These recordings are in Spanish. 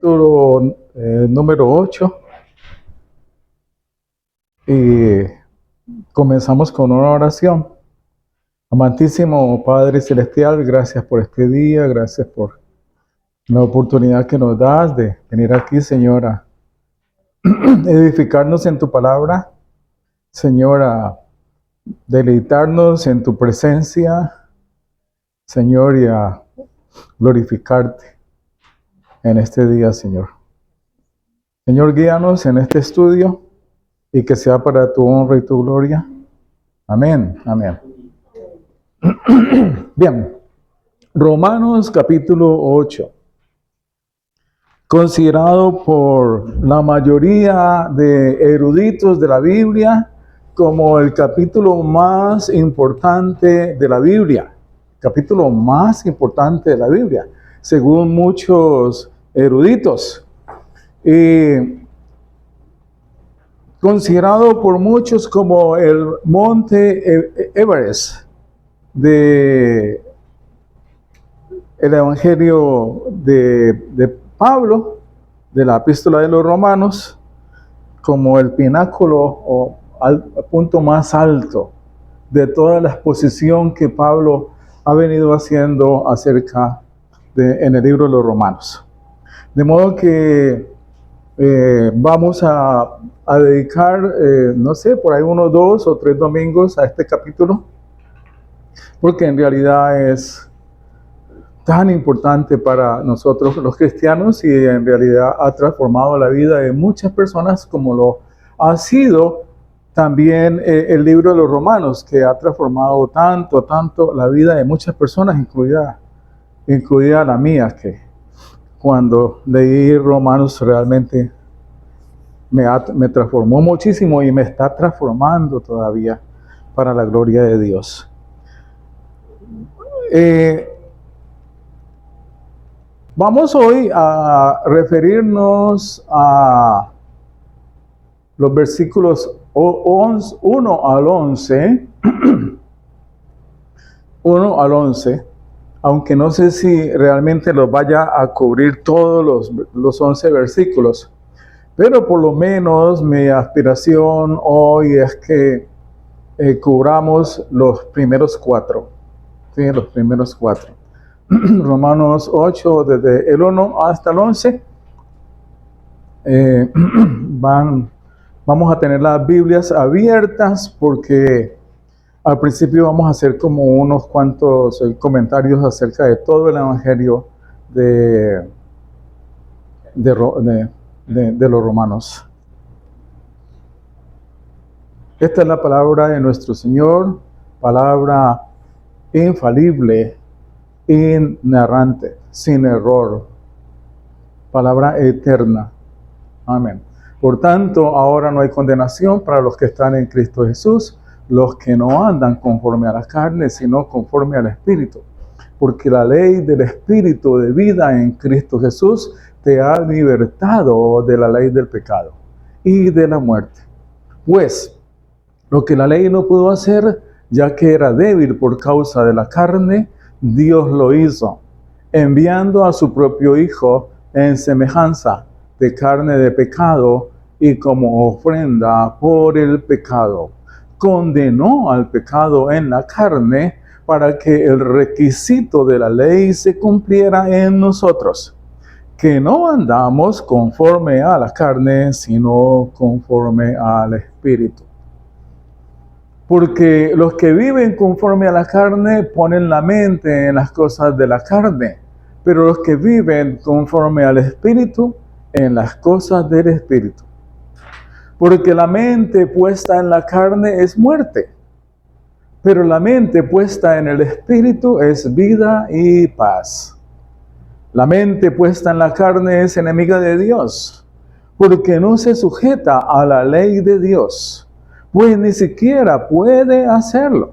capítulo número 8 y comenzamos con una oración. Amantísimo Padre Celestial, gracias por este día, gracias por la oportunidad que nos das de venir aquí, Señor, a edificarnos en tu palabra, Señor, a deleitarnos en tu presencia, Señor, y a glorificarte en este día, Señor. Señor, guíanos en este estudio y que sea para tu honra y tu gloria. Amén, amén. Bien, Romanos capítulo 8. Considerado por la mayoría de eruditos de la Biblia como el capítulo más importante de la Biblia. Capítulo más importante de la Biblia, según muchos eruditos. Considerado por muchos como el monte Everest de el Evangelio de Pablo, de la Epístola de los Romanos, como el pináculo o al punto más alto de toda la exposición que Pablo ha venido haciendo acerca en el libro de los Romanos. De modo que vamos a dedicar, no sé, por ahí unos 2 o 3 domingos a este capítulo, porque en realidad es tan importante para nosotros los cristianos y en realidad ha transformado la vida de muchas personas, como lo ha sido también el libro de los Romanos, que ha transformado tanto la vida de muchas personas, incluida la mía, que cuando leí Romanos realmente me transformó muchísimo y me está transformando todavía para la gloria de Dios. Vamos hoy a referirnos a los versículos 1 al 11, 1 al 11, aunque no sé si realmente los vaya a cubrir todos los 11 versículos, pero por lo menos mi aspiración hoy es que cubramos los primeros 4, ¿sí? Los primeros 4. Romanos 8, desde el 1 hasta el 11, vamos a tener las Biblias abiertas porque al principio vamos a hacer como unos cuantos comentarios acerca de todo el Evangelio de los Romanos. Esta es la palabra de nuestro Señor, palabra infalible, inerrante, sin error, palabra eterna. Amén. Por tanto, ahora no hay condenación para los que están en Cristo Jesús, los que no andan conforme a la carne, sino conforme al Espíritu. Porque la ley del Espíritu de vida en Cristo Jesús te ha libertado de la ley del pecado y de la muerte. Pues, lo que la ley no pudo hacer, ya que era débil por causa de la carne, Dios lo hizo, enviando a su propio Hijo en semejanza de carne de pecado y como ofrenda por el pecado. Condenó al pecado en la carne para que el requisito de la ley se cumpliera en nosotros, que no andamos conforme a la carne, sino conforme al Espíritu. Porque los que viven conforme a la carne ponen la mente en las cosas de la carne, pero los que viven conforme al Espíritu, en las cosas del Espíritu. Porque la mente puesta en la carne es muerte, pero la mente puesta en el Espíritu es vida y paz. La mente puesta en la carne es enemiga de Dios, porque no se sujeta a la ley de Dios, pues ni siquiera puede hacerlo.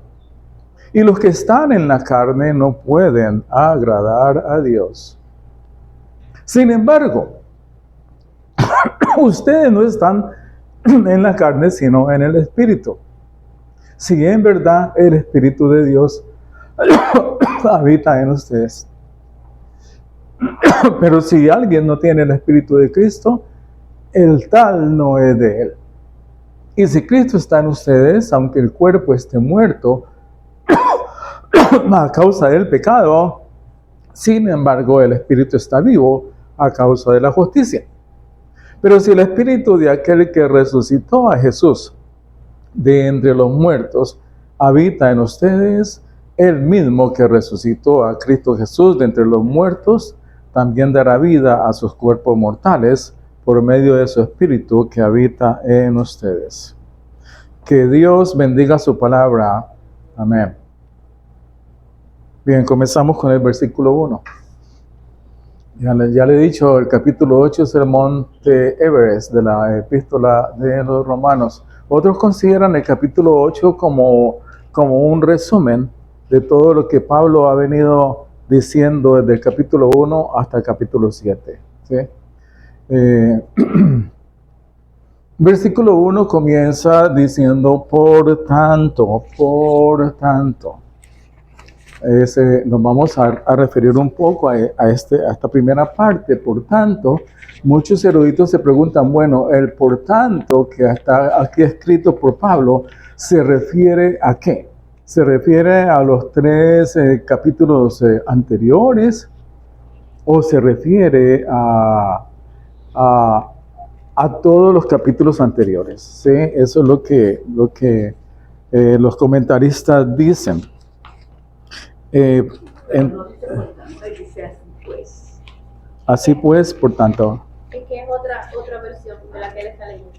Y los que están en la carne no pueden agradar a Dios. Sin embargo, ustedes no están en la carne, sino en el Espíritu. Si en verdad el Espíritu de Dios habita en ustedes. Pero si alguien no tiene el Espíritu de Cristo, el tal no es de él. Y si Cristo está en ustedes, aunque el cuerpo esté muerto a causa del pecado, sin embargo el Espíritu está vivo a causa de la justicia. Pero si el Espíritu de aquel que resucitó a Jesús de entre los muertos habita en ustedes, el mismo que resucitó a Cristo Jesús de entre los muertos, también dará vida a sus cuerpos mortales por medio de su Espíritu que habita en ustedes. Que Dios bendiga su palabra. Amén. Bien, comenzamos con el versículo 1. Ya le he dicho, el capítulo 8 es el monte Everest de la epístola de los Romanos. Otros consideran el capítulo 8 como un resumen de todo lo que Pablo ha venido diciendo desde el capítulo 1 hasta el capítulo 7. ¿Sí? Versículo 1 comienza diciendo, por tanto. Nos vamos a referir un poco a esta primera parte. Por tanto, muchos eruditos se preguntan, bueno, el por tanto que está aquí escrito por Pablo, ¿se refiere a qué? ¿Se refiere a los 3 capítulos anteriores? ¿O se refiere a todos los capítulos anteriores? ¿Sí? Eso es lo que los comentaristas dicen. Así pues, por tanto. Es que es otra versión de la que él está leyendo.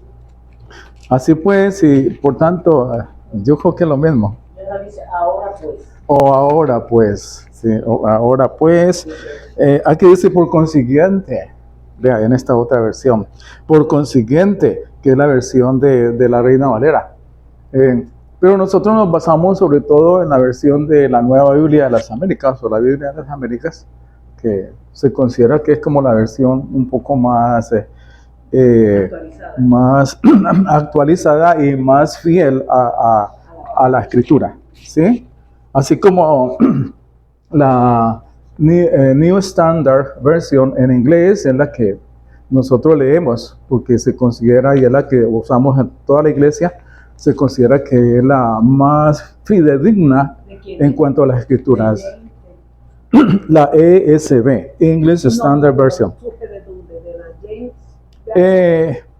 Así pues, y por tanto, yo creo que es lo mismo. Dice ahora pues. O ahora pues, sí, o ahora pues. Aquí dice por consiguiente, vea, en esta otra versión. Por consiguiente, que es la versión de la Reina Valera. Pero nosotros nos basamos sobre todo en la versión de la Nueva Biblia de las Américas, o la Biblia de las Américas, que se considera que es como la versión un poco más actualizada y más fiel a la escritura, ¿sí? Así como la New Standard Version en inglés es la que nosotros leemos, porque se considera, y es la que usamos en toda la iglesia, se considera que es la más fidedigna en cuanto a las escrituras. La ESV, English Standard Version.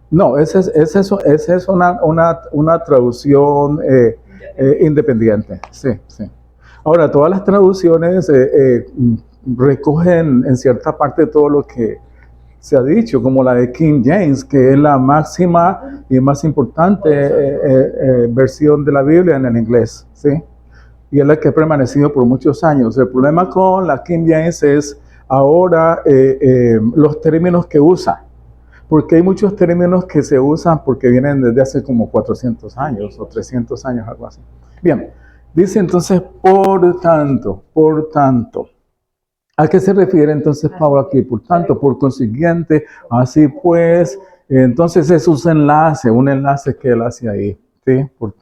No, esa es una traducción independiente. Sí, sí. Ahora, todas las traducciones recogen en cierta parte todo lo que se ha dicho, como la de King James, que es la máxima y más importante versión de la Biblia en el inglés, ¿sí? Y es la que ha permanecido por muchos años. El problema con la King James es ahora los términos que usa, porque hay muchos términos que se usan porque vienen desde hace como 400 años o 300 años, algo así. Bien, dice entonces, por tanto. ¿A qué se refiere entonces Pablo aquí? Por tanto, por consiguiente, así pues, entonces es un enlace que él hace ahí, ¿sí? Por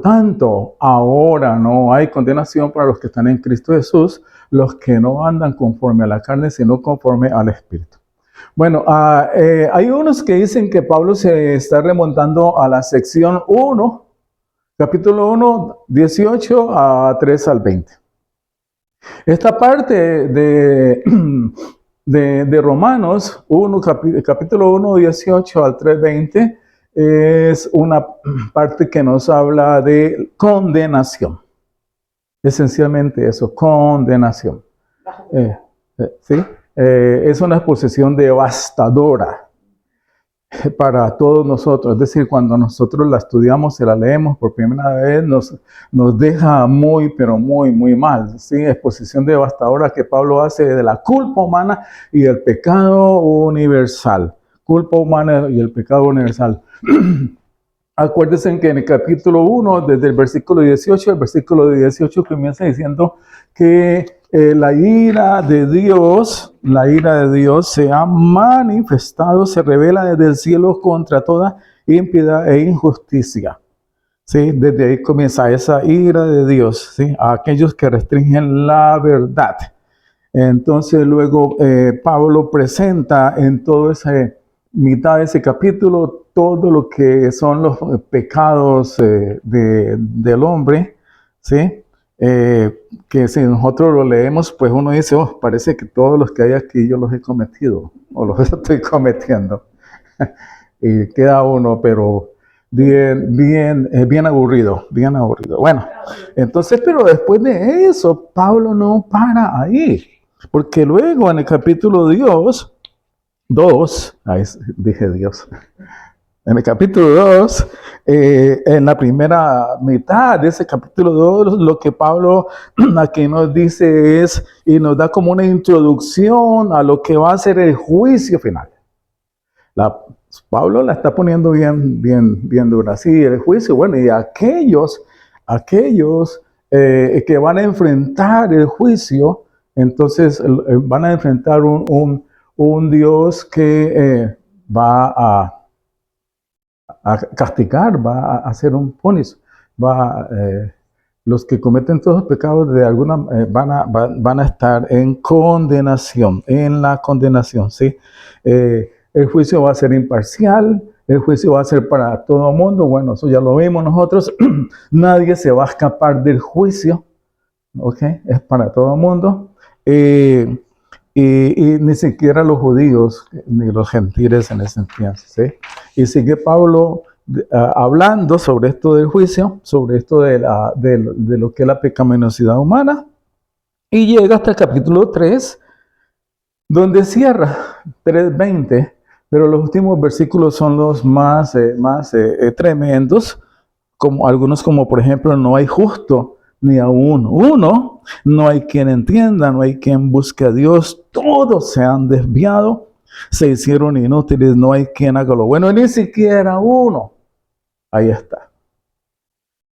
tanto, ahora no hay condenación para los que están en Cristo Jesús, los que no andan conforme a la carne, sino conforme al Espíritu. Bueno, hay unos que dicen que Pablo se está remontando a la sección 1, capítulo 1, 18 a 3 al 20. Esta parte de Romanos 1, capítulo 1, 18 al 3, 20, es una parte que nos habla de condenación. Esencialmente eso, condenación. ¿Sí? Es una exposición devastadora para todos nosotros. Es decir, cuando nosotros la estudiamos y la leemos por primera vez, nos deja muy, pero muy, muy mal. ¿Sí? Exposición devastadora que Pablo hace de la culpa humana y el pecado universal. Culpa humana y el pecado universal. Acuérdense que en el capítulo 1, desde el versículo 18, el versículo 18 comienza diciendo que la ira de Dios se ha manifestado, se revela desde el cielo contra toda impiedad e injusticia. ¿Sí? Desde ahí comienza esa ira de Dios, ¿sí? A aquellos que restringen la verdad. Entonces luego Pablo presenta en toda esa mitad de ese capítulo todo lo que son los pecados del hombre, ¿sí? Que si nosotros lo leemos, pues uno dice, oh, parece que todos los que hay aquí yo los he cometido, o los estoy cometiendo. Y queda uno, pero bien aburrido, bien aburrido. Bueno, entonces, pero después de eso, Pablo no para ahí, porque luego en el capítulo 2, ahí dije Dios, en el capítulo 2, en la primera mitad de ese capítulo 2, lo que Pablo aquí nos dice es, y nos da como una introducción a lo que va a ser el juicio final. Pablo la está poniendo bien dura. Sí, el juicio, bueno, y aquellos que van a enfrentar el juicio, entonces van a enfrentar un Dios que va a castigar, va a hacer un punish, los que cometen todos los pecados de alguna van a estar en condenación, en la condenación, ¿sí? El juicio va a ser imparcial, el juicio va a ser para todo el mundo. Bueno, eso ya lo vimos nosotros. Nadie se va a escapar del juicio, ¿ok? Es para todo el mundo. Y ni siquiera los judíos ni los gentiles en ese tiempo, ¿sí? Y sigue Pablo hablando sobre esto del juicio, sobre esto de lo que es la pecaminosidad humana, y llega hasta el capítulo 3, donde cierra 3:20, pero los últimos versículos son los más tremendos, como algunos, como por ejemplo, no hay justo ni aún uno, no hay quien entienda, no hay quien busque a Dios, todos se han desviado, se hicieron inútiles, no hay quien haga lo bueno, ni siquiera uno. Ahí está.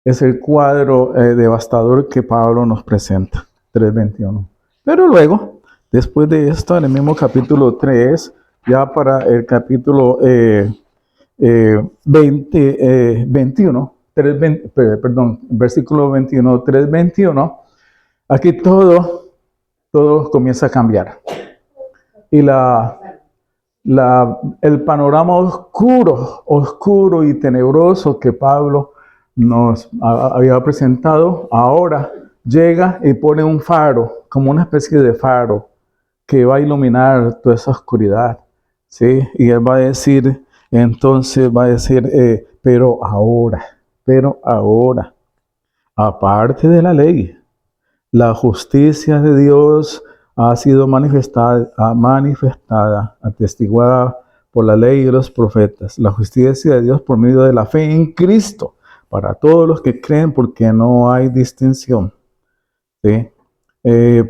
Es el cuadro devastador que Pablo nos presenta, 3:21. Pero luego, después de esto, en el mismo capítulo 3, ya para el capítulo 21, versículo 21, 3:21, aquí todo comienza a cambiar. Y el panorama oscuro y tenebroso que Pablo nos había presentado, ahora llega y pone un faro, como una especie de faro, que va a iluminar toda esa oscuridad, ¿sí? Y él va a decir, pero ahora, aparte de la ley, la justicia de Dios ha sido manifestada, atestiguada por la ley y los profetas. La justicia de Dios por medio de la fe en Cristo, para todos los que creen, porque no hay distinción, ¿sí?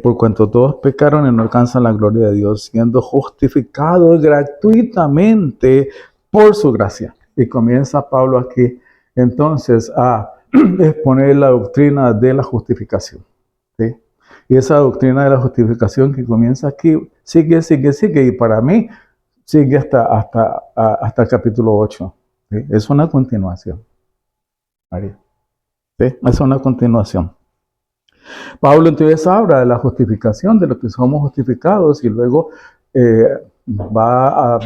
Por cuanto todos pecaron y no alcanzan la gloria de Dios, siendo justificados gratuitamente por su gracia. Y comienza Pablo aquí entonces a exponer la doctrina de la justificación, ¿sí? Y esa doctrina de la justificación que comienza aquí sigue, y para mí sigue hasta el capítulo 8. ¿Sí? Es una continuación, María. ¿Sí? Es una continuación. Pablo entonces habla de la justificación, de lo que somos justificados, y luego va a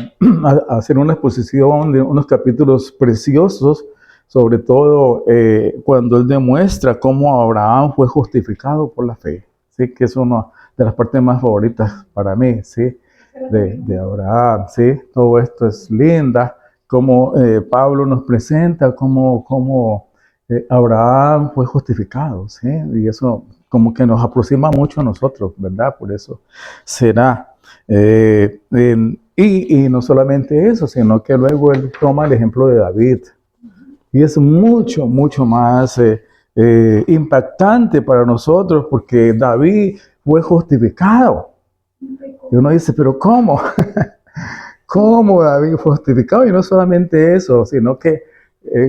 hacer una exposición de unos capítulos preciosos, sobre todo cuando él demuestra cómo Abraham fue justificado por la fe. Sí, que es una de las partes más favoritas para mí, ¿sí? De Abraham, ¿sí? Todo esto es linda, como Pablo nos presenta cómo Abraham fue justificado, ¿sí? Y eso como que nos aproxima mucho a nosotros, ¿verdad? Por eso será. Y no solamente eso, sino que luego él toma el ejemplo de David. Y es mucho más impactante para nosotros, porque David fue justificado. Y uno dice, pero ¿cómo? ¿Cómo David fue justificado? Y no solamente eso, sino que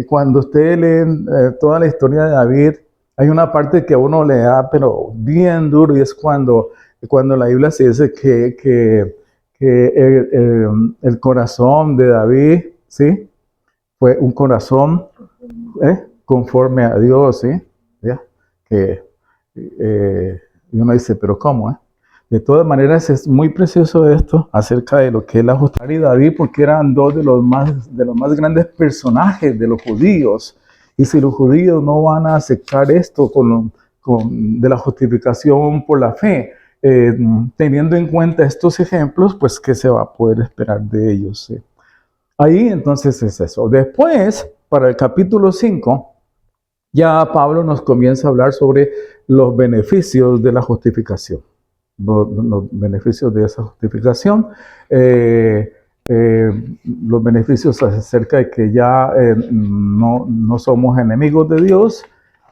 cuando ustedes leen toda la historia de David, hay una parte que a uno le da, pero bien duro, y es cuando la Biblia se dice que el corazón de David, ¿sí? Fue un corazón conforme a Dios, ¿sí? ¿Ya? Y uno dice, pero ¿cómo? De todas maneras, es muy precioso esto acerca de lo que es la justicia y David, porque eran dos de los más grandes personajes de los judíos. Y si los judíos no van a aceptar esto de la justificación por la fe, teniendo en cuenta estos ejemplos, pues ¿qué se va a poder esperar de ellos? ¿Sí? Ahí entonces es eso. Después, para el capítulo 5, ya Pablo nos comienza a hablar sobre los beneficios de la justificación. Los beneficios de esa justificación, los beneficios acerca de que ya no somos enemigos de Dios,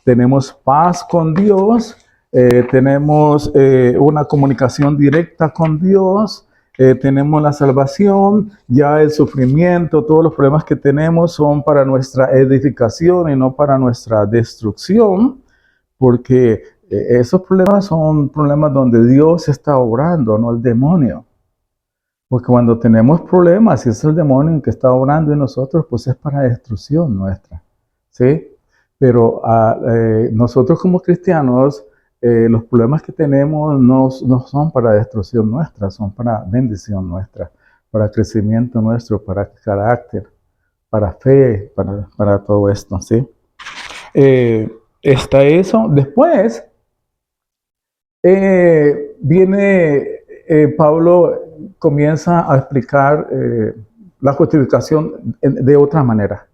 tenemos paz con Dios, tenemos una comunicación directa con Dios, tenemos la salvación, ya el sufrimiento, todos los problemas que tenemos son para nuestra edificación y no para nuestra destrucción, porque esos problemas son problemas donde Dios está obrando, no el demonio. Porque cuando tenemos problemas y es el demonio que está obrando en nosotros, pues es para destrucción nuestra. ¿Sí? Pero nosotros como cristianos, los problemas que tenemos no son para destrucción nuestra, son para bendición nuestra, para crecimiento nuestro, para carácter, para fe, para todo esto. ¿Sí? Está eso. Después viene Pablo, comienza a explicar la justificación de otra manera.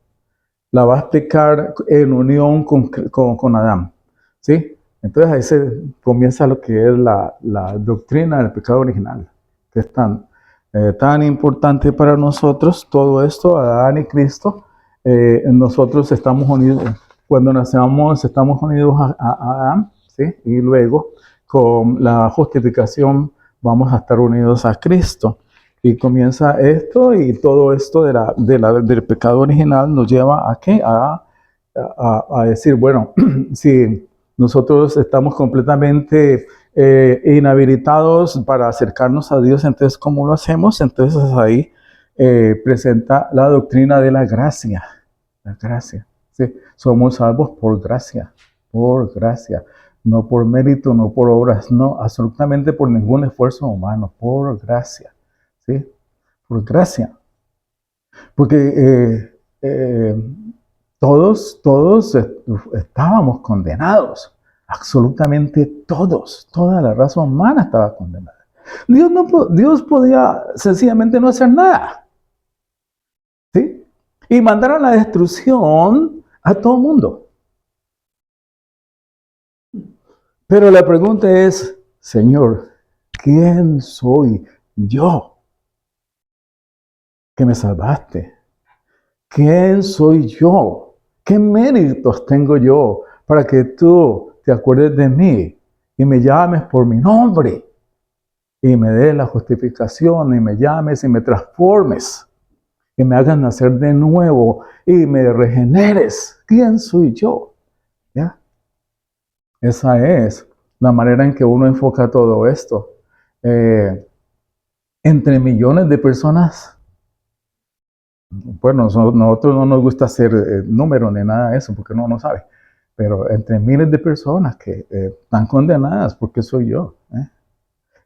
La va a explicar en unión con Adán. ¿Sí? Entonces ahí se comienza lo que es la doctrina del pecado original, que es tan importante para nosotros. Todo esto, Adán y Cristo, nosotros estamos unidos. Cuando nacemos estamos unidos a Adán, ¿sí? Y luego con la justificación vamos a estar unidos a Cristo. Y comienza esto, y todo esto del pecado original nos lleva a ¿qué? A decir, bueno, si nosotros estamos completamente inhabilitados para acercarnos a Dios, entonces ¿cómo lo hacemos? Entonces ahí presenta la doctrina de la gracia. La gracia. ¿Sí? Somos salvos por gracia, no por mérito, no por obras, no, absolutamente por ningún esfuerzo humano, por gracia, ¿sí? Por gracia. Porque todos estábamos condenados, absolutamente todos, toda la raza humana estaba condenada. Dios podía sencillamente no hacer nada, ¿sí? Y mandar a la destrucción a todo el mundo. Pero la pregunta es, Señor, ¿quién soy yo que me salvaste? ¿Quién soy yo? ¿Qué méritos tengo yo para que tú te acuerdes de mí y me llames por mi nombre y me des la justificación y me llames y me transformes y me hagas nacer de nuevo y me regeneres? ¿Quién soy yo? ¿Ya? Esa es la manera en que uno enfoca todo esto. Entre millones de personas, bueno, nosotros no nos gusta hacer números ni nada de eso, porque uno no sabe, pero entre miles de personas que están condenadas, porque soy yo.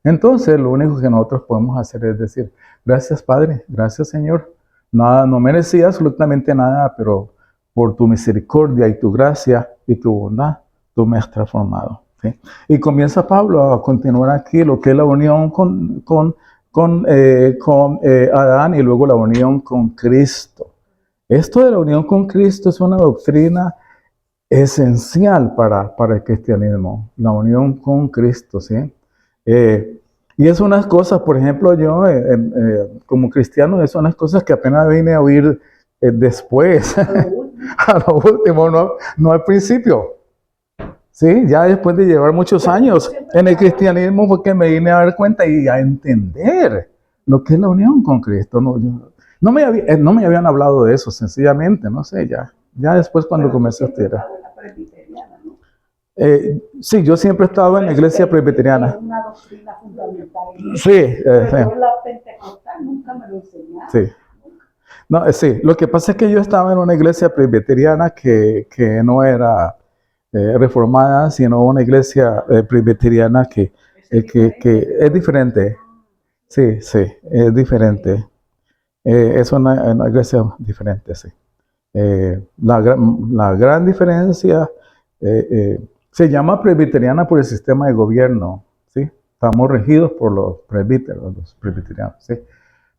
Entonces, lo único que nosotros podemos hacer es decir, gracias Padre, gracias Señor. Nada, no merecía absolutamente nada, pero por tu misericordia y tu gracia y tu bondad, tú me has transformado. ¿Sí? Y comienza Pablo a continuar aquí lo que es la unión con Adán y luego la unión con Cristo. Esto de la unión con Cristo es una doctrina esencial para el cristianismo, la unión con Cristo, ¿sí? Y es unas cosas, por ejemplo, yo como cristiano, es unas cosas que apenas vine a oír después, a lo último, no al principio. Sí, ya después de llevar muchos años en el cristianismo fue que me vine a dar cuenta y a entender lo que es la unión con Cristo. No me habían hablado de eso, sencillamente, no sé, ya después cuando comencé a estudiar. Sí, yo siempre he estado en la iglesia presbiteriana. Es una doctrina fundamental. Sí, Pero la pentecostal nunca me lo enseñaron. sí. No, sí, lo que pasa es que yo estaba en una iglesia presbiteriana que no era reformada, sino una iglesia presbiteriana que que es diferente. Sí, sí, es diferente. Es una iglesia diferente, sí. La gran diferencia se llama presbiteriana por el sistema de gobierno, ¿sí? Estamos regidos por los presbíteros, los presbiterianos, ¿sí?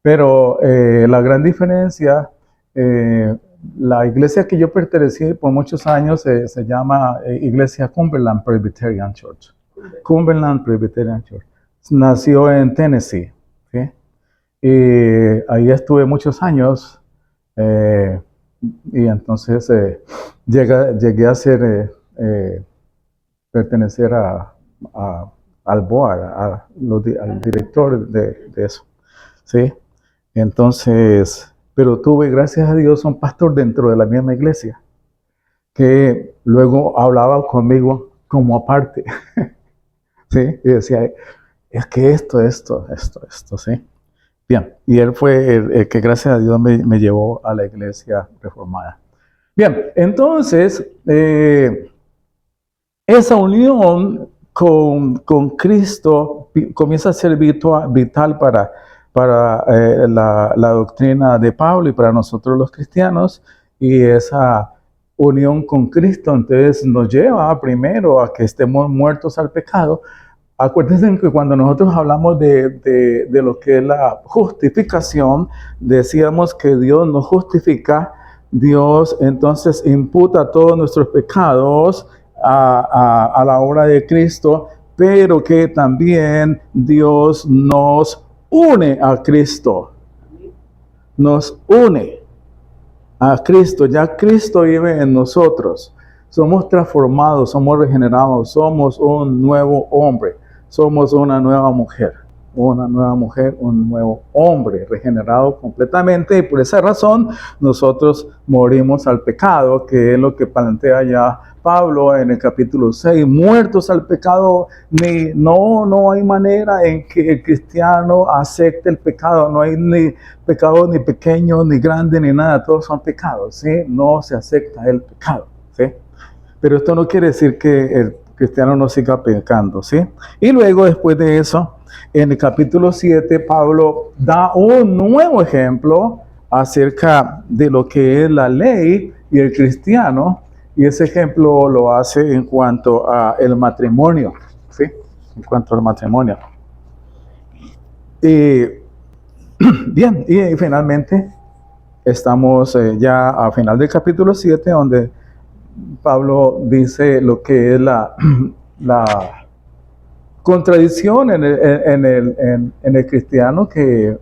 Pero la gran diferencia, la iglesia que yo pertenecí por muchos años se llama Iglesia Cumberland Presbyterian Church. Cumberland Presbyterian Church. Nació en Tennessee, ¿sí? Y ahí estuve muchos años. Y entonces llegué a ser, pertenecer al board, al director de eso, ¿sí? Entonces, pero tuve, gracias a Dios, un pastor dentro de la misma iglesia, que luego hablaba conmigo como aparte, ¿sí? Y decía, es que esto, ¿sí? Bien, y él fue el que gracias a Dios me llevó a la iglesia reformada. Bien, entonces, esa unión con Cristo comienza a ser vital para la doctrina de Pablo y para nosotros los cristianos, y esa unión con Cristo entonces nos lleva primero a que estemos muertos al pecado. Acuérdense que cuando nosotros hablamos de lo que es la justificación, decíamos que Dios nos justifica, Dios entonces imputa todos nuestros pecados a la obra de Cristo, pero que también Dios nos une a Cristo. Nos une a Cristo. Ya Cristo vive en nosotros. Somos transformados, somos regenerados, somos un nuevo hombre. Somos una nueva mujer, un nuevo hombre, regenerado completamente, y por esa razón nosotros morimos al pecado, que es lo que plantea ya Pablo en el capítulo 6, muertos al pecado. No hay manera en que el cristiano acepte el pecado, no hay ni pecado ni pequeño, ni grande, ni nada, todos son pecados, ¿sí? No se acepta el pecado, ¿sí? Pero esto no quiere decir que el cristiano no siga pecando, ¿sí? Y luego, después de eso, en el capítulo 7, Pablo da un nuevo ejemplo acerca de lo que es la ley y el cristiano, y ese ejemplo lo hace en cuanto a el matrimonio, ¿sí? En cuanto al matrimonio. Y bien, y finalmente estamos ya a final del capítulo 7, donde Pablo dice lo que es la contradicción en el cristiano, que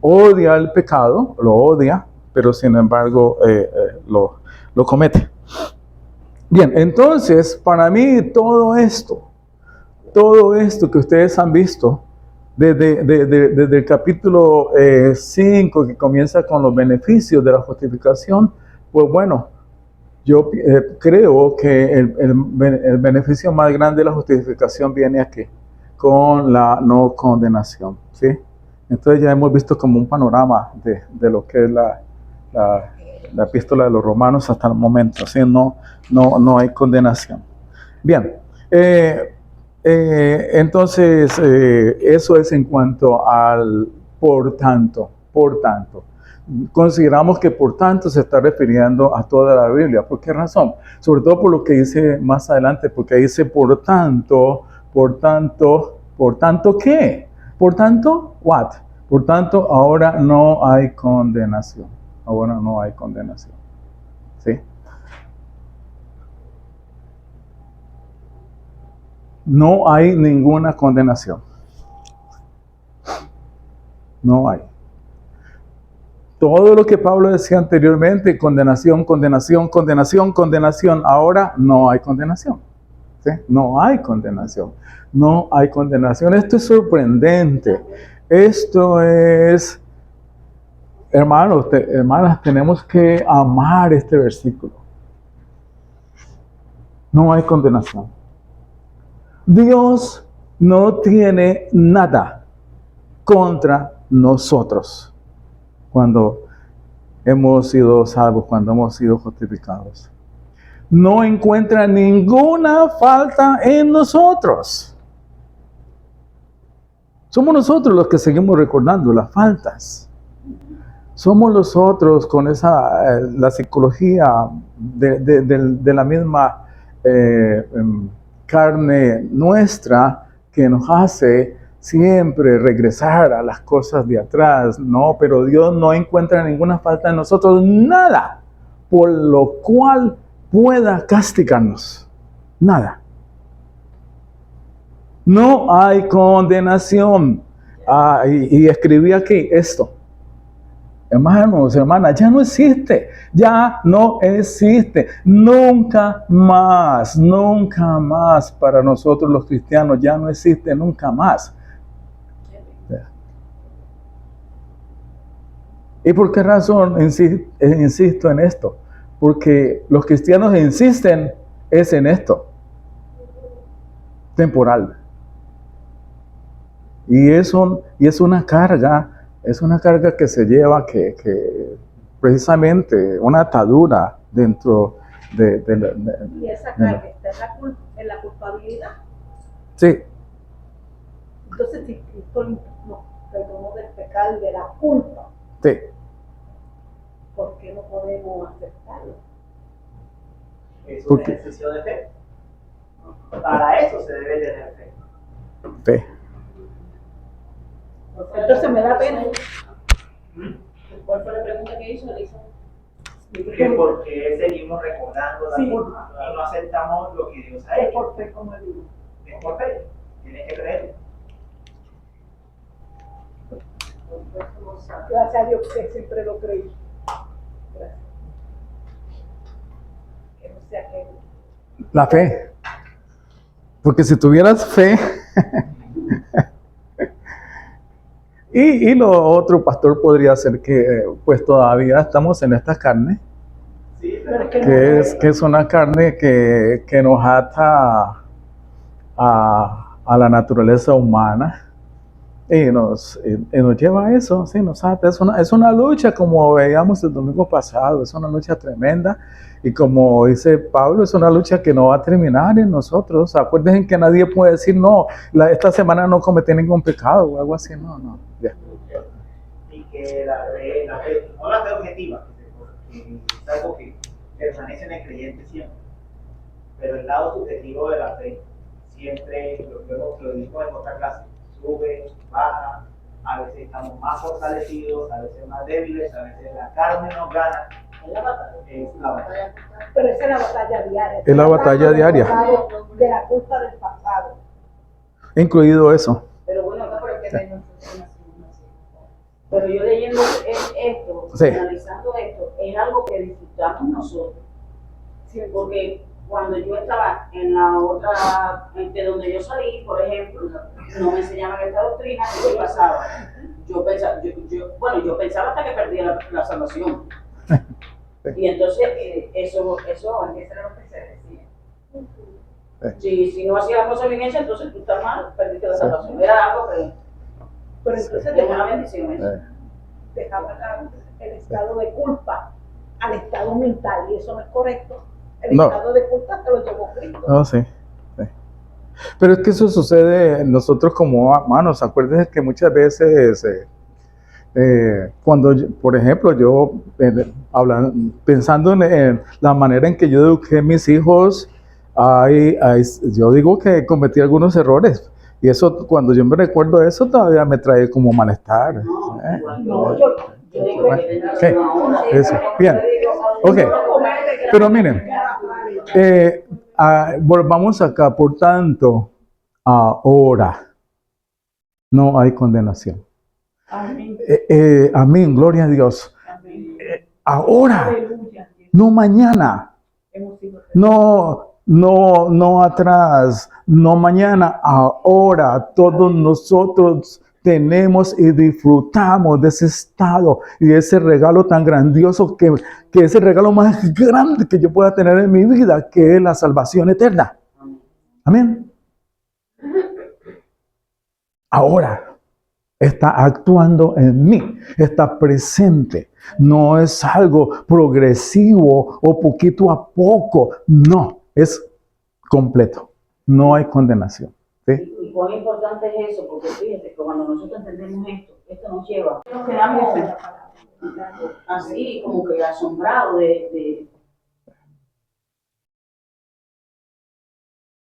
odia el pecado, lo odia, pero sin embargo lo comete. Bien, entonces, para mí todo esto que ustedes han visto, desde el capítulo 5, que comienza con los beneficios de la justificación, pues bueno, yo creo que el beneficio más grande de la justificación viene aquí, con la no condenación, ¿sí? Entonces ya hemos visto como un panorama de lo que es la epístola de los Romanos hasta el momento, ¿sí? No hay condenación. Bien, entonces eso es en cuanto al por tanto. Consideramos que por tanto se está refiriendo a toda la Biblia. ¿Por qué razón? Sobre todo por lo que dice más adelante, porque dice por tanto, ¿qué? Por tanto, what? Por tanto, ahora no hay condenación. Ahora no hay condenación. ¿Sí? No hay ninguna condenación. No hay. Todo lo que Pablo decía anteriormente, condenación, ahora no hay condenación. ¿Sí? No hay condenación. No hay condenación. Esto es sorprendente. Esto es, hermanos, hermanas, tenemos que amar este versículo. No hay condenación. Dios no tiene nada contra nosotros cuando hemos sido salvos, cuando hemos sido justificados. No encuentra ninguna falta en nosotros. Somos nosotros los que seguimos recordando las faltas. Somos nosotros con la psicología de la misma carne nuestra que nos hace siempre regresar a las cosas de atrás, ¿no? Pero Dios no encuentra ninguna falta en nosotros, nada por lo cual pueda castigarnos. Nada. No hay condenación. Y escribí aquí esto. Hermanos, hermanas, ya no existe. Ya no existe. Nunca más para nosotros los cristianos. Ya no existe nunca más. ¿Y por qué razón insisto en esto? Porque los cristianos insisten es en esto. Temporal. Y es una carga que se lleva que precisamente una atadura dentro de Y esa carga está en la culpabilidad. sí, Entonces, si Cristo nos perdonó del pecado y de la culpa, sí. ¿por qué no podemos aceptarlo? Es ¿Por un qué? ejercicio de fe. Para eso se debe tener fe. Sí. Entonces me da pena. ¿Cuál fue la pregunta que hizo Elisa? Que por qué seguimos recordando la Sí. culpa y no aceptamos lo que Dios ha Es hecho. por fe, como digo. Es por fe. Tienes que creer. Gracias a Dios que siempre lo creí. Gracias. Que no sea que La fe. Porque si tuvieras fe, y lo otro, pastor, podría ser que pues todavía estamos en esta carne, Sí, pero es que no que es una carne que nos ata a la naturaleza humana y nos lleva a eso, sí, nos ata. Es una lucha, como veíamos el domingo pasado, es una lucha tremenda. Y como dice Pablo, es una lucha que no va a terminar en nosotros. Acuérdense que nadie puede decir, no, esta semana no cometí ningún pecado o algo así. No. Ya. y que la fe, no la fe objetiva, porque es algo que permanece en el creyente siempre, pero el lado subjetivo de la fe siempre, lo dijimos en otra clase, sube, baja, a veces estamos más fortalecidos, a veces más débiles, a veces la carne nos gana. Es la batalla. Pero esa es la batalla diaria. Es la batalla diaria. De la culpa del pasado. Incluido eso. Pero bueno, acá por el que tenemos así. Pero yo leyendo esto, Sí. analizando esto, es algo que disfrutamos nosotros. Sí, porque cuando yo estaba en la otra, de donde yo salí, por ejemplo, no me enseñaban esta doctrina, y ¿qué pasaba? Yo pensaba hasta que perdía la salvación. Y entonces, eso era lo que se decía. Si no hacías las cosas bien hechas, entonces tú estás mal, perdiste la salvación. Era algo que Pero entonces es una bendición eso. dejaba el estado de culpa al estado mental, y eso no es correcto. El No. estado de culpa se lo llevó Cristo. No, sí. Pero es que eso sucede en nosotros como hermanos. Acuérdense que muchas veces, cuando, por ejemplo, yo, pensando en la manera en que yo eduqué a mis hijos, yo digo que cometí algunos errores. Y eso, cuando yo me recuerdo eso, todavía me trae como malestar. No, yo digo que Eso, bien. Ok. Pero miren, volvamos acá. Por tanto, ahora no hay condenación. amén. Amén, gloria a Dios. Amén. Ahora, Aleluya. no mañana, Hemos sido no atrás, no mañana, ahora todos nosotros tenemos y disfrutamos de ese estado y de ese regalo tan grandioso que es el regalo más grande que yo pueda tener en mi vida, que es la salvación eterna. Amén. Ahora está actuando en mí, está presente. No es algo progresivo o poquito a poco. No, es completo. No hay condenación. ¿Sí? Y cuán importante es eso, porque fíjate que cuando nosotros entendemos esto nos lleva, nos quedamos así como que asombrados de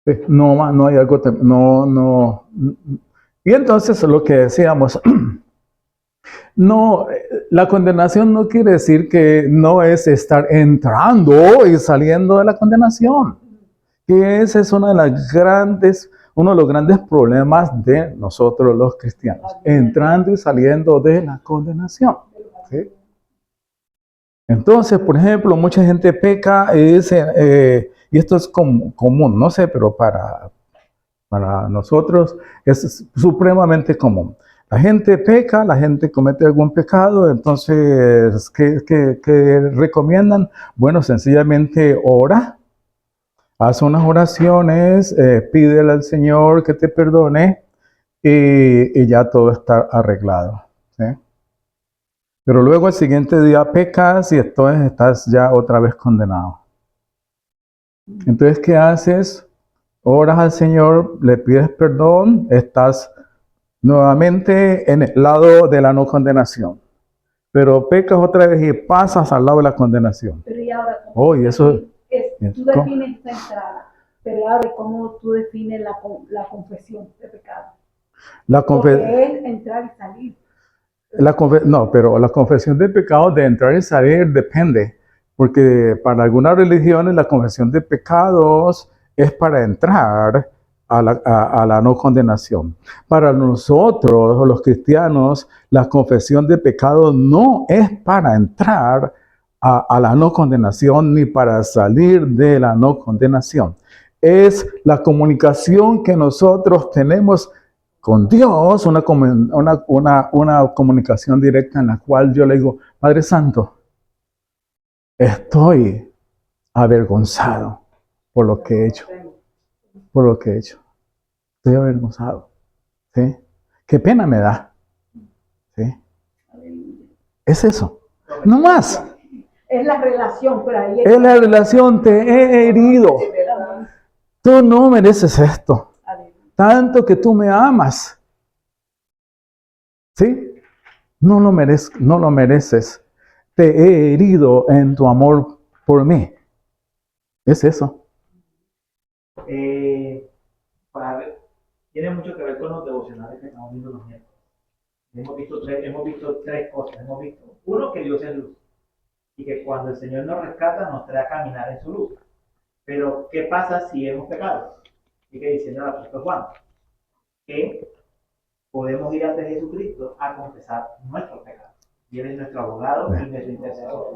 Sí, no hay algo, no. Y entonces lo que decíamos, no, la condenación no quiere decir que no es estar entrando y saliendo de la condenación. Que ese es uno de los grandes problemas de nosotros los cristianos, entrando y saliendo de la condenación. ¿Sí? Entonces, por ejemplo, mucha gente peca y dice, y esto es común, no sé, pero para nosotros es supremamente común. La gente peca, la gente comete algún pecado, entonces, ¿qué recomiendan? Bueno, sencillamente ora, haz unas oraciones, pídele al Señor que te perdone y ya todo está arreglado. ¿Sí? Pero luego el siguiente día pecas y entonces estás ya otra vez condenado. Entonces, ¿qué haces? Oras al Señor, le pides perdón, estás nuevamente en el lado de la no condenación. Pero pecas otra vez y pasas al lado de la condenación. Pero y ahora, Oh, y eso... tú defines esta entrada, pero ahora, ¿cómo tú defines la confesión de pecado? Porque es entrar y salir. No, pero la confesión de pecado de entrar y salir depende. Porque para algunas religiones la confesión de pecados es para entrar a la no condenación. Para nosotros, los cristianos, la confesión de pecados no es para entrar a la no condenación ni para salir de la no condenación. Es la comunicación que nosotros tenemos con Dios, una comunicación directa en la cual yo le digo, Padre Santo, estoy avergonzado por lo que he hecho. Por lo que he hecho. Estoy avergonzado. ¿Sí? ¿Qué pena me da? ¿Sí? Es eso. No más. Es la relación, pero ahí es la relación, te he herido. Tú no mereces esto. Tanto que tú me amas. ¿Sí? No lo mereces. Te he herido en tu amor por mí. Es eso. Tiene mucho que ver con los devocionales que estamos viendo los miércoles. Hemos visto tres cosas. Hemos visto, uno, que Dios es luz. Y que cuando el Señor nos rescata, nos trae a caminar en su luz. Pero, ¿qué pasa si hemos pecado? Y que dice el apóstol Juan, que podemos ir ante Jesucristo a confesar nuestros pecados. Y Él es nuestro abogado y nuestro intercesor.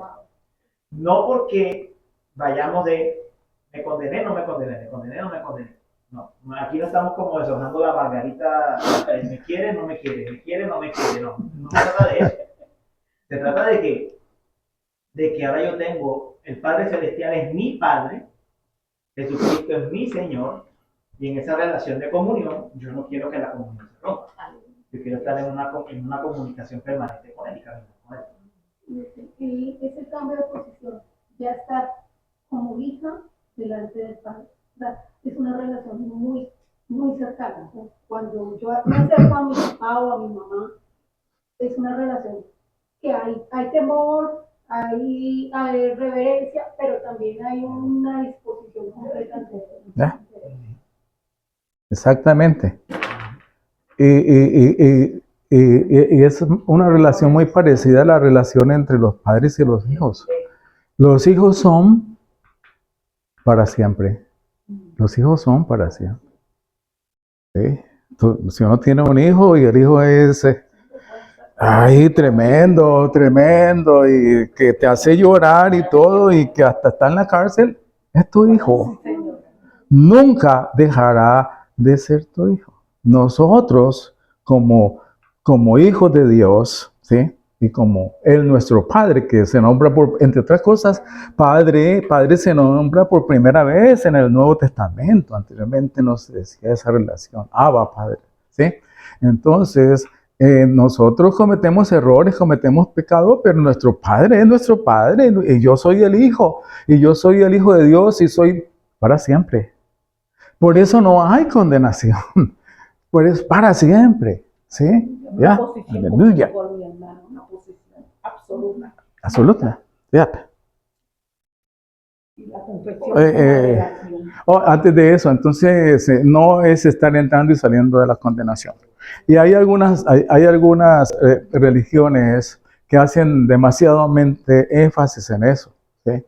No porque vayamos de me condené, no me condené, me condené, no me condené. No, aquí no estamos como deshojando la margarita, me quiere, no me quiere, me quiere, no me quiere, no se trata de eso. Se trata de que ahora yo tengo, el Padre Celestial es mi Padre, Jesucristo es mi Señor, y en esa relación de comunión, yo no quiero que la comunión se rompa. Yo quiero estar en una comunicación permanente con Él y caminar con Él. Y ese cambio de posición, ya estar como hija delante del Padre, es una relación muy, muy cercana. Cuando yo me acerco a mi papá o a mi mamá, es una relación que hay temor, hay reverencia, pero también hay una disposición completa ante él. Exactamente. Y es una relación muy parecida a la relación entre los padres y los hijos. Los hijos son para siempre. Los hijos son para siempre. ¿Sí? Si uno tiene un hijo y el hijo es tremendo, tremendo, y que te hace llorar y todo, y que hasta está en la cárcel, es tu hijo. Nunca dejará de ser tu hijo. Nosotros, como hijos de Dios, ¿sí? Y como Él, nuestro Padre, que se nombra entre otras cosas, Padre se nombra por primera vez en el Nuevo Testamento. Anteriormente no se decía esa relación. Abba, Padre, ¿sí? Entonces, nosotros cometemos errores, cometemos pecados, pero nuestro Padre es nuestro Padre, y yo soy el Hijo, y yo soy el Hijo de Dios, y soy para siempre. Por eso no hay condenación. pues para siempre. ¿Sí? Una ¿Ya? posición Aleluya. por mi hermano, una posición absoluta. Absoluta. ¿Ya? Y la confesión es una relación. Antes de eso, entonces no es estar entrando y saliendo de la condenación. Y hay algunas religiones que hacen demasiadamente énfasis en eso. ¿Sí?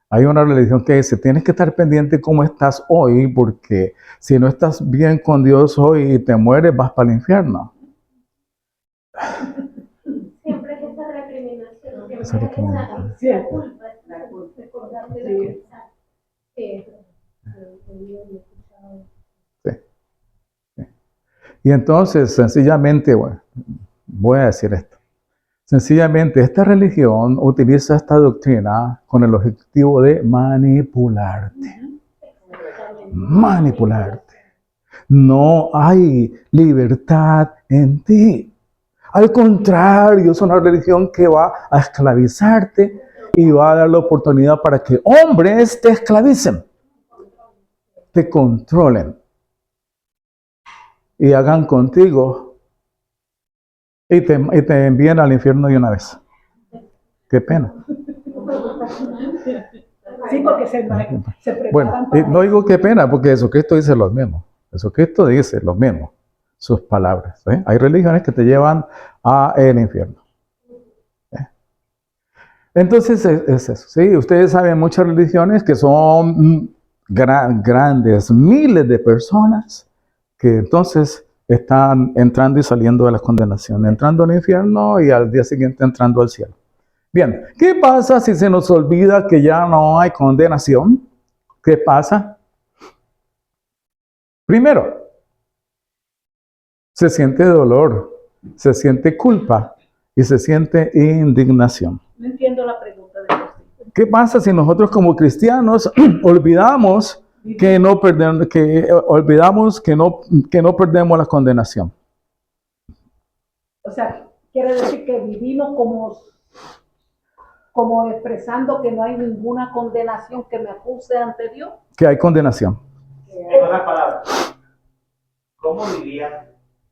Hay una religión que dice, tienes que estar pendiente cómo estás hoy, porque si no estás bien con Dios hoy y te mueres, vas para el infierno. Siempre es esa recriminación, siempre Esa es recriminación. esa culpa, recordarte de pensar que Y entonces, sencillamente, bueno, voy a decir esto. Sencillamente, esta religión utiliza esta doctrina con el objetivo de manipularte. Manipularte. No hay libertad en ti. Al contrario, es una religión que va a esclavizarte y va a dar la oportunidad para que hombres te esclavicen, te controlen y hagan contigo y te envíen al infierno de una vez. Qué pena. Sí, porque se preparan Bueno, para no digo qué pena, porque Jesucristo dice lo mismo. Jesucristo dice lo mismo, sus palabras. ¿Eh? Hay religiones que te llevan a el infierno. ¿Eh? Entonces es eso. ¿Sí? Ustedes saben muchas religiones que son grandes, miles de personas que entonces están entrando y saliendo de la condenación, entrando al infierno y al día siguiente entrando al cielo. Bien, ¿qué pasa si se nos olvida que ya no hay condenación? ¿Qué pasa? Primero, se siente dolor, se siente culpa y se siente indignación. No entiendo la pregunta de los ¿Qué pasa si nosotros como cristianos olvidamos que no perdemos la condenación? O sea, quiere decir que vivimos como expresando que no hay ninguna condenación que me acuse ante Dios. Que hay condenación. En otras palabras, ¿cómo vivían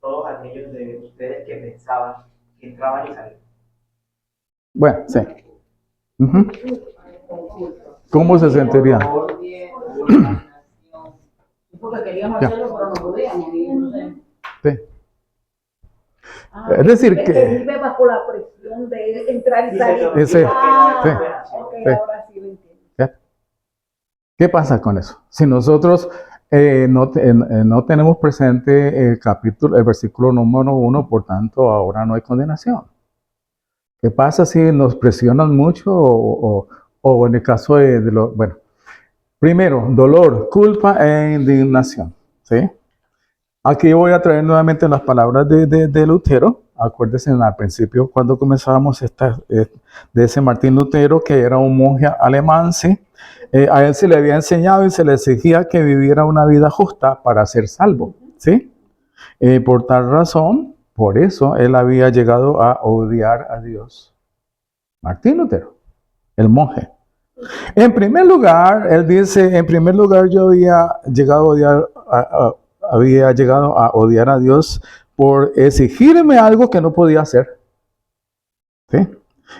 todos aquellos de ustedes que pensaban que entraban y salían? Bueno, sí. Ujú. ¿Cómo se sentirían? Porque queríamos Ya. hacerlo, pero no podíamos. Y entonces, Sí. Es decir, que vive bajo la presión de entrar y salir. Ese- Ah, sí, ok, sí. ahora sí lo entiendo. ¿qué pasa con eso? Si nosotros no tenemos presente el versículo número 1, por tanto, ahora no hay condenación. ¿Qué pasa si nos presionan mucho o en el caso bueno, primero, dolor, culpa e indignación, ¿sí? Aquí voy a traer nuevamente las palabras de Lutero. Acuérdense al principio cuando comenzábamos de ese Martín Lutero, que era un monje alemán, ¿sí? A él se le había enseñado y se le exigía que viviera una vida justa para ser salvo, ¿sí? Por tal razón, por eso él había llegado a odiar a Dios. Martín Lutero, el monje. En primer lugar, él dice, en primer lugar yo había llegado a odiar a Dios por exigirme algo que no podía hacer. ¿Sí?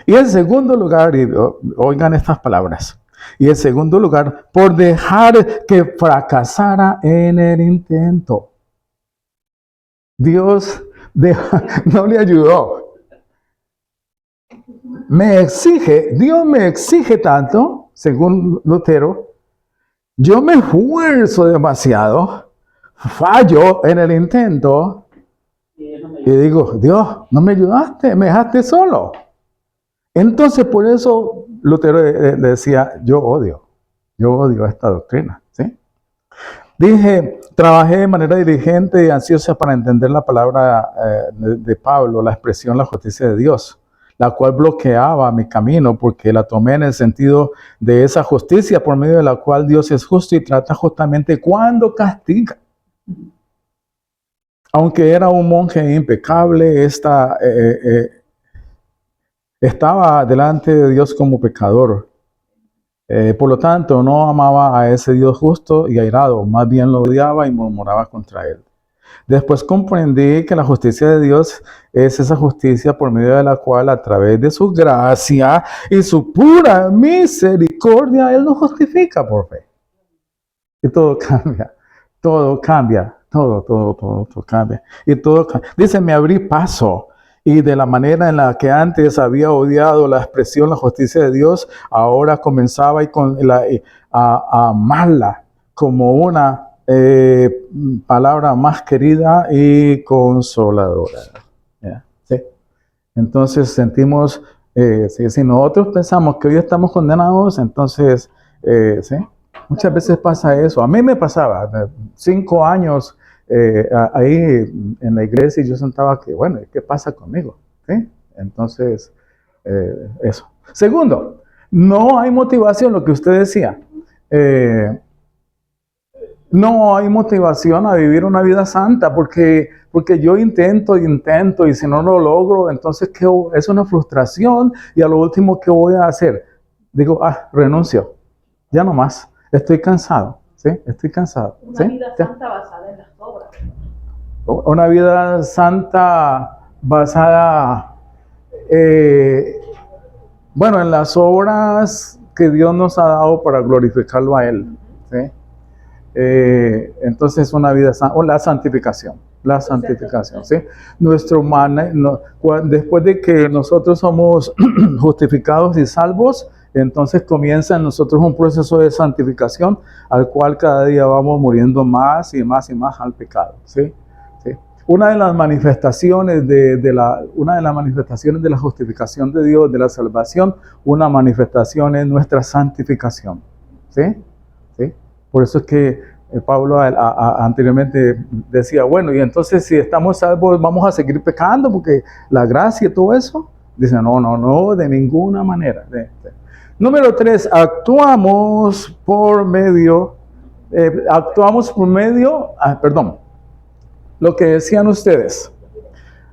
Y en segundo lugar, y oigan estas palabras, y en segundo lugar, por dejar que fracasara en el intento. Dios no le ayudó. Dios me exige tanto, según Lutero, yo me esfuerzo demasiado, fallo en el intento y digo, Dios, no me ayudaste, me dejaste solo. Entonces, por eso Lutero le decía, yo odio esta doctrina, ¿sí? Trabajé de manera diligente y ansiosa para entender la palabra de Pablo, la expresión, la justicia de Dios, la cual bloqueaba mi camino porque la tomé en el sentido de esa justicia por medio de la cual Dios es justo y trata justamente cuando castiga. Aunque era un monje impecable, estaba delante de Dios como pecador. Por lo tanto, no amaba a ese Dios justo y airado, más bien lo odiaba y murmuraba contra él. Después comprendí que la justicia de Dios es esa justicia por medio de la cual, a través de su gracia y su pura misericordia, Él nos justifica por fe. Y todo cambia, todo cambia, todo cambia. Y todo cambia. Dice, me abrí paso. Y de la manera en la que antes había odiado la expresión, la justicia de Dios, ahora comenzaba a amarla como una palabra más querida y consoladora. ¿Ya? ¿Sí? Entonces sentimos, si nosotros pensamos que hoy estamos condenados, entonces, ¿sí? Muchas veces pasa eso. A mí me pasaba, 5 años ahí en la iglesia, y yo sentaba que, bueno, ¿qué pasa conmigo? ¿Sí? Entonces, eso. Segundo, no hay motivación, lo que usted decía. No hay motivación a vivir una vida santa porque yo intento, y si no lo logro, entonces es una frustración, y a lo último, ¿qué voy a hacer? Digo, renuncio, ya no más, estoy cansado, ¿sí? Estoy cansado. Una ¿sí? vida santa basada en las obras. Una vida santa basada, bueno, en las obras que Dios nos ha dado para glorificarlo a Él, ¿sí? Entonces una vida santa, o la santificación, ¿sí? Después de que nosotros somos justificados y salvos, entonces comienza en nosotros un proceso de santificación al cual cada día vamos muriendo más y más y más al pecado, ¿sí? ¿Sí? Una de las manifestaciones de la justificación de Dios, de la salvación, una manifestación es nuestra santificación, ¿sí? ¿Sí? Por eso es que Pablo anteriormente decía, bueno, y entonces si estamos salvos, ¿vamos a seguir pecando? Porque la gracia y todo eso. Dice, no, de ninguna manera. Número 3, actuamos por medio, lo que decían ustedes,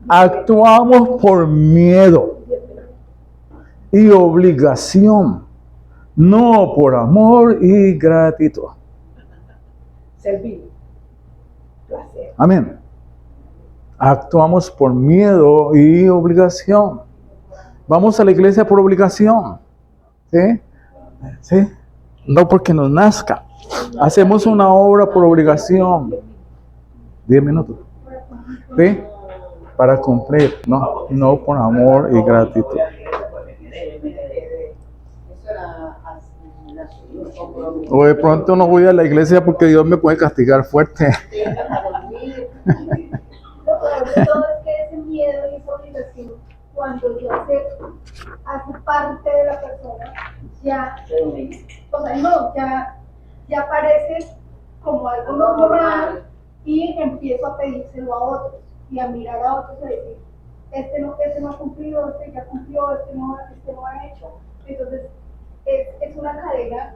actuamos por miedo y obligación, no por amor y gratitud. Servir. Placer. Amén. Actuamos por miedo y obligación. Vamos a la iglesia por obligación. ¿Sí? ¿Sí? No porque nos nazca. Hacemos una obra por obligación. 10 minutos. ¿Sí? Para cumplir. No por amor y gratitud. O de pronto no voy a la iglesia porque Dios me puede castigar fuerte. Lo peor de todo es que ese miedo y esa obligación, cuando ya hace parte de la persona, ya parece como algo normal, y empiezo a pedírselo a otros y a mirar a otros y a decir, este no ha cumplido, este ya cumplió, este no ha hecho. Entonces es una cadena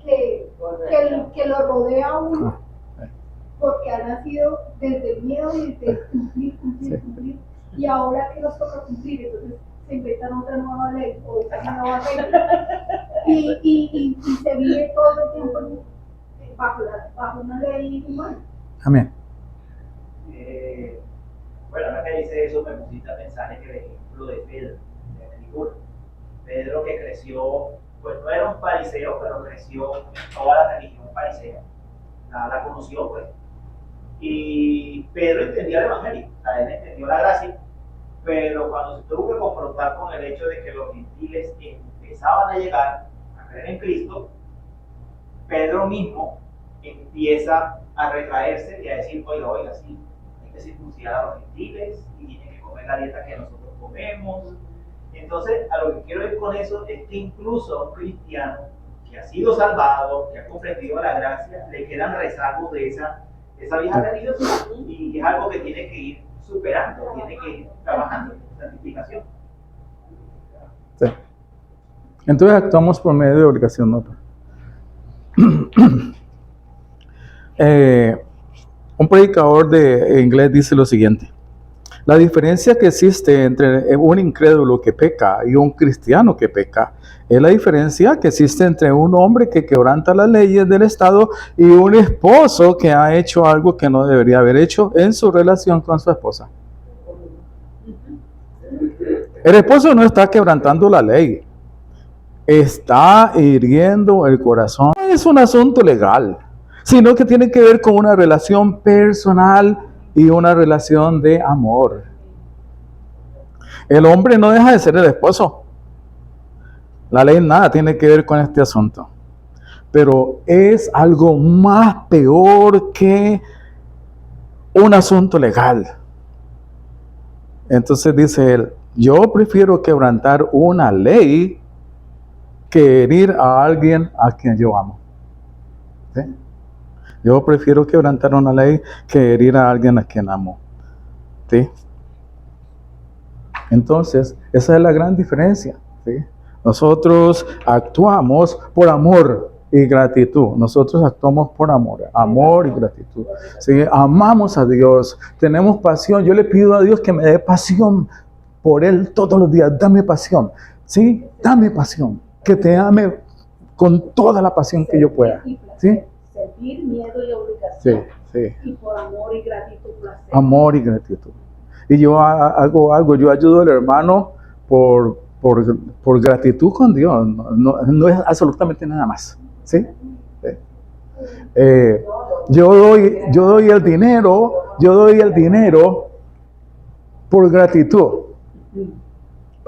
que lo rodea a uno, porque ha nacido desde el miedo y desde cumplir, y ahora que nos toca cumplir, entonces se inventan otra nueva ley o otra nueva regla, y se vive todo el tiempo bajo una ley humana. Amén. Bueno, ahora que dice eso, me pusiste a pensar en el ejemplo de Pedro, de la película. Pedro, que creció, pues no era un fariseo, pero creció en toda la religión farisea. La conoció, pues. Y Pedro entendía el evangelio, o sea, él entendió la gracia, pero cuando se tuvo que confrontar con el hecho de que los gentiles empezaban a llegar a creer en Cristo, Pedro mismo empieza a retraerse y a decir, oiga, sí, hay que circuncidar a los gentiles y tienen que comer la dieta que nosotros comemos. Entonces, a lo que quiero ir con eso es que incluso a un cristiano que ha sido salvado, que ha comprendido la gracia, le quedan rezagos de esa vieja religiosidad, y es algo que tiene que ir superando, tiene que ir trabajando en santificación. Sí. Entonces actuamos por medio de obligación, ¿no? Un predicador de inglés dice lo siguiente: La diferencia que existe entre un incrédulo que peca y un cristiano que peca es la diferencia que existe entre un hombre que quebranta las leyes del Estado y un esposo que ha hecho algo que no debería haber hecho en su relación con su esposa. El esposo no está quebrantando la ley, está hiriendo el corazón. No es un asunto legal, sino que tiene que ver con una relación personal y una relación de amor. El hombre no deja de ser el esposo. La ley nada tiene que ver con este asunto. Pero es algo más peor que un asunto legal. Entonces dice él, yo prefiero quebrantar una ley que herir a alguien a quien yo amo. ¿Sí? Yo prefiero quebrantar una ley que herir a alguien a quien amo. ¿Sí? Entonces, esa es la gran diferencia. ¿Sí? Nosotros actuamos por amor y gratitud. Nosotros actuamos por amor y gratitud. ¿Sí? Amamos a Dios, tenemos pasión. Yo le pido a Dios que me dé pasión por Él todos los días. Dame pasión. ¿Sí? Dame pasión. Que te ame con toda la pasión que yo pueda. ¿Sí? Sentir miedo y obligación. Sí. Y por amor y gratitud, placer. Amor y gratitud. Y yo hago algo, yo ayudo al hermano por gratitud con Dios, no es absolutamente nada más. ¿Sí? Yo doy el dinero por gratitud.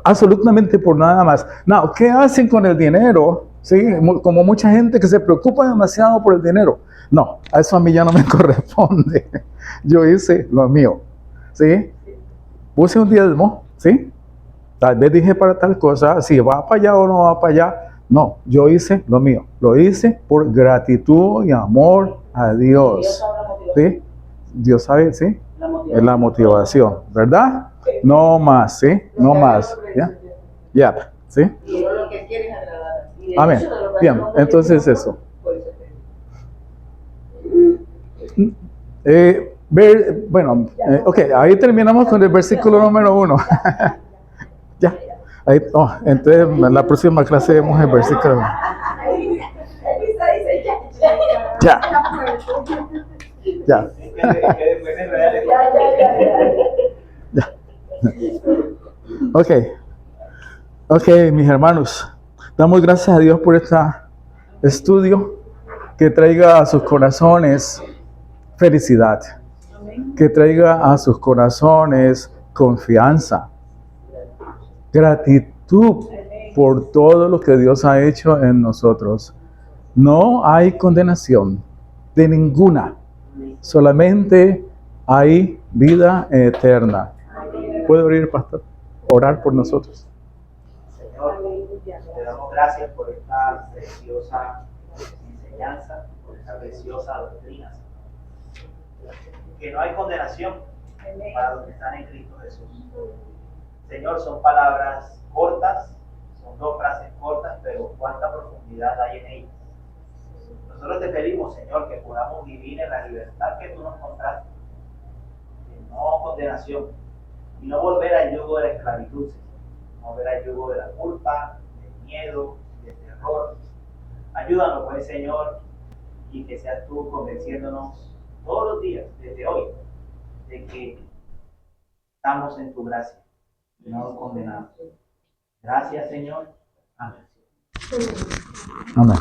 Absolutamente por nada más. No, ¿qué hacen con el dinero? ¿Sí? Como mucha gente que se preocupa demasiado por el dinero. No, a eso a mí ya no me corresponde. Yo hice lo mío. ¿Sí? Puse un diezmo, ¿sí? Tal vez dije para tal cosa, si va para allá o no va para allá. No, yo hice lo mío. Lo hice por gratitud y amor a Dios. ¿Sí? Dios sabe, ¿sí? Es la motivación, ¿verdad? No más, ¿sí? No más. ¿Ya? Ya, ¿sí? Lo que quieren agradar. Amén. Bien, entonces eso. Ok, ahí terminamos con el versículo número 1. Ya. Ahí, entonces, en la próxima clase vemos el versículo. Ya. Ya. Ok, mis hermanos, damos gracias a Dios por este estudio que traiga a sus corazones felicidad, que traiga a sus corazones confianza, gratitud por todo lo que Dios ha hecho en nosotros. No hay condenación de ninguna, solamente hay vida eterna. ¿Puede orar, pastor? Orar por nosotros. Señor, te damos gracias por esta preciosa enseñanza, por esta preciosa doctrina. Que no hay condenación para los que están en Cristo Jesús. Señor, son palabras cortas, son 2 frases cortas, pero cuánta profundidad hay en ellas. Nosotros te pedimos, Señor, que podamos vivir en la libertad que tú nos contraste, de no condenación, y no volver al yugo de la esclavitud, Señor. No volver al yugo de la culpa, del miedo, del terror. Ayúdanos, pues, Señor, y que seas tú convenciéndonos todos los días, desde hoy, de que estamos en tu gracia, y no condenados. Gracias, Señor. Amén. Amén.